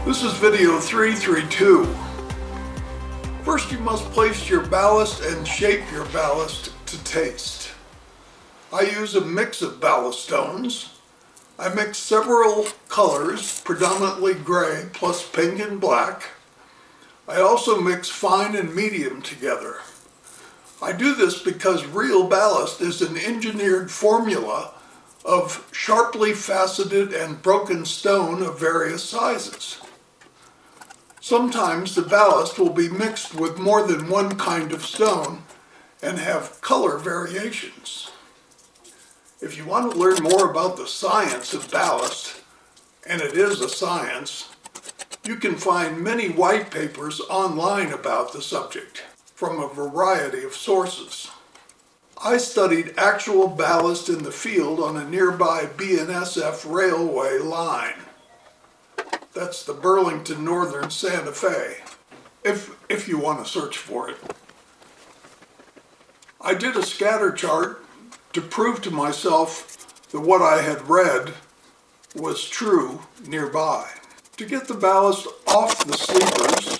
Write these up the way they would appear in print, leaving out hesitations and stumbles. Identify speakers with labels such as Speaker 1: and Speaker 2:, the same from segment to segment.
Speaker 1: This is video 332. First, you must place your ballast and shape your ballast to taste. I use a mix of ballast stones. I mix several colors, predominantly gray plus pink and black. I also mix fine and medium together. I do this because real ballast is an engineered formula of sharply faceted and broken stone of various sizes. Sometimes the ballast will be mixed with more than one kind of stone and have color variations. If you want to learn more about the science of ballast, and it is a science, you can find many white papers online about the subject from a variety of sources. I studied actual ballast in the field on a nearby BNSF railway line. That's the Burlington Northern Santa Fe, if you want to search for it. I did a scatter chart to prove to myself that what I had read was true nearby. To get the ballast off the sleepers,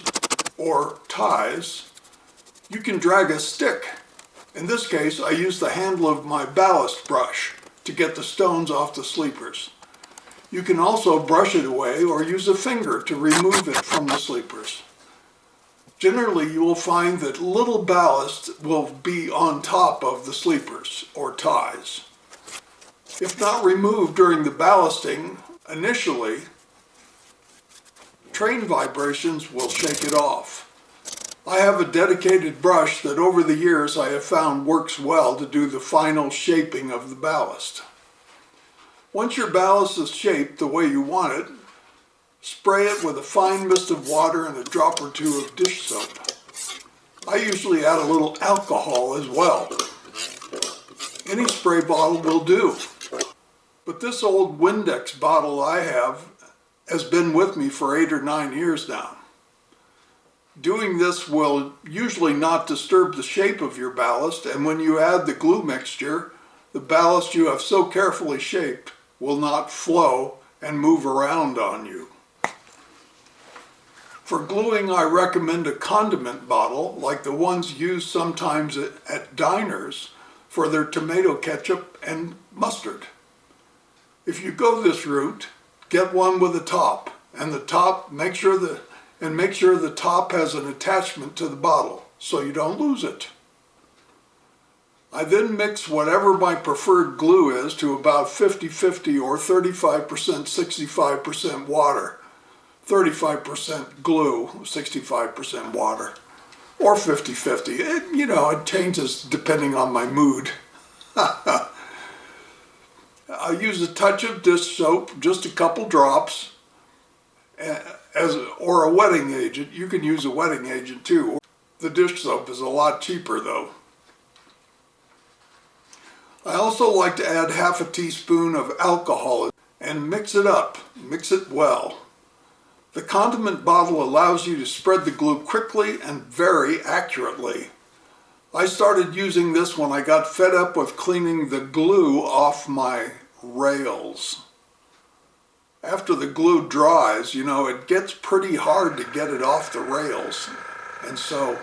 Speaker 1: or ties, you can drag a stick. In this case, I use the handle of my ballast brush to get the stones off the sleepers. You can also brush it away or use a finger to remove it from the sleepers. Generally, you will find that little ballast will be on top of the sleepers or ties. If not removed during the ballasting, initially, train vibrations will shake it off. I have a dedicated brush that over the years I have found works well to do the final shaping of the ballast. Once your ballast is shaped the way you want it, spray it with a fine mist of water and a drop or two of dish soap. I usually add a little alcohol as well. Any spray bottle will do. But this old Windex bottle I have has been with me for 8 or 9 years now. Doing this will usually not disturb the shape of your ballast, and when you add the glue mixture, the ballast you have so carefully shaped will not flow and move around on you. For gluing, I recommend a condiment bottle like the ones used sometimes at diners for their tomato ketchup and mustard. If you go this route, get one with a top, and make sure the top has an attachment to the bottle so you don't lose it. I then mix whatever my preferred glue is to about 50-50 or 35%, 65% water. 35% glue, 65% water, or 50-50. It changes depending on my mood. I use a touch of dish soap, just a couple drops, or a wetting agent. You can use a wetting agent too. The dish soap is a lot cheaper though. I also like to add half a teaspoon of alcohol and mix it up, mix it well. The condiment bottle allows you to spread the glue quickly and very accurately. I started using this when I got fed up with cleaning the glue off my rails. After the glue dries, it gets pretty hard to get it off the rails. And so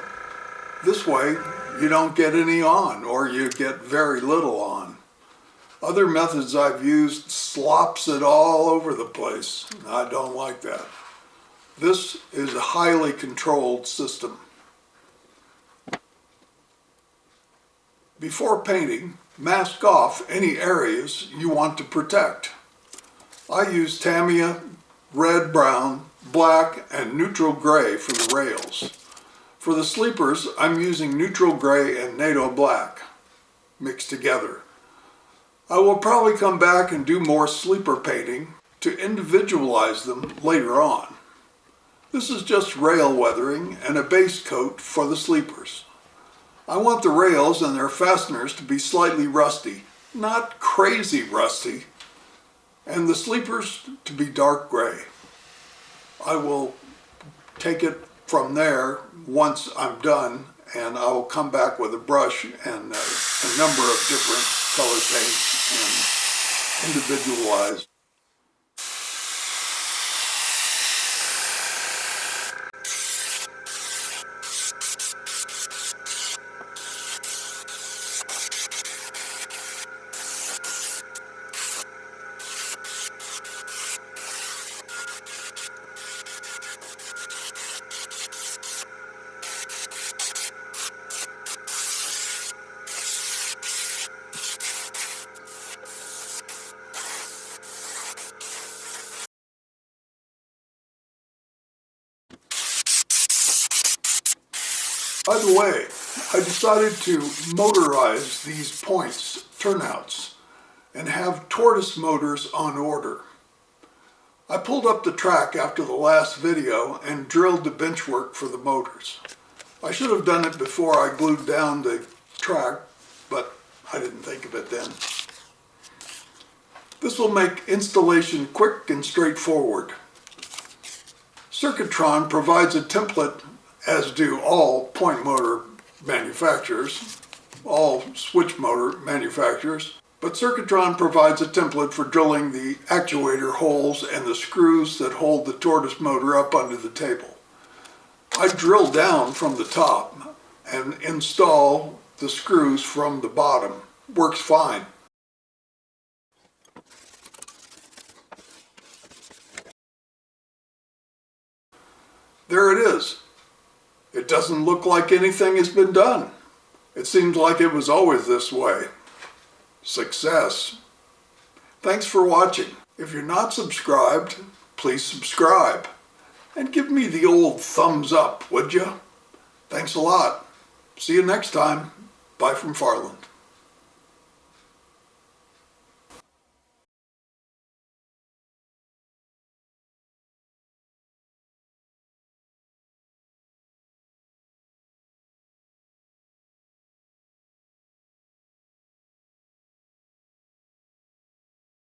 Speaker 1: this way you don't get any on, or you get very little on. Other methods I've used slops it all over the place. I don't like that. This is a highly controlled system. Before painting, mask off any areas you want to protect. I use Tamiya, red, brown, black, and neutral gray for the rails. For the sleepers, I'm using neutral gray and NATO black mixed together. I will probably come back and do more sleeper painting to individualize them later on. This is just rail weathering and a base coat for the sleepers. I want the rails and their fasteners to be slightly rusty, not crazy rusty, and the sleepers to be dark gray. I will take it from there once I'm done, and I will come back with a brush and a number of different color paints and individualize. By the way, I decided to motorize these points, turnouts, and have tortoise motors on order. I pulled up the track after the last video and drilled the benchwork for the motors. I should have done it before I glued down the track, but I didn't think of it then. This will make installation quick and straightforward. Circuitron provides a template, as do all point motor manufacturers, all switch motor manufacturers, but Circuitron provides a template for drilling the actuator holes and the screws that hold the tortoise motor up under the table. I drill down from the top and install the screws from the bottom. Works fine. There it is. It doesn't look like anything has been done. It seems like it was always this way. Success. Thanks for watching. If you're not subscribed, please subscribe. And give me the old thumbs up, would you? Thanks a lot. See you next time. Bye from Farland.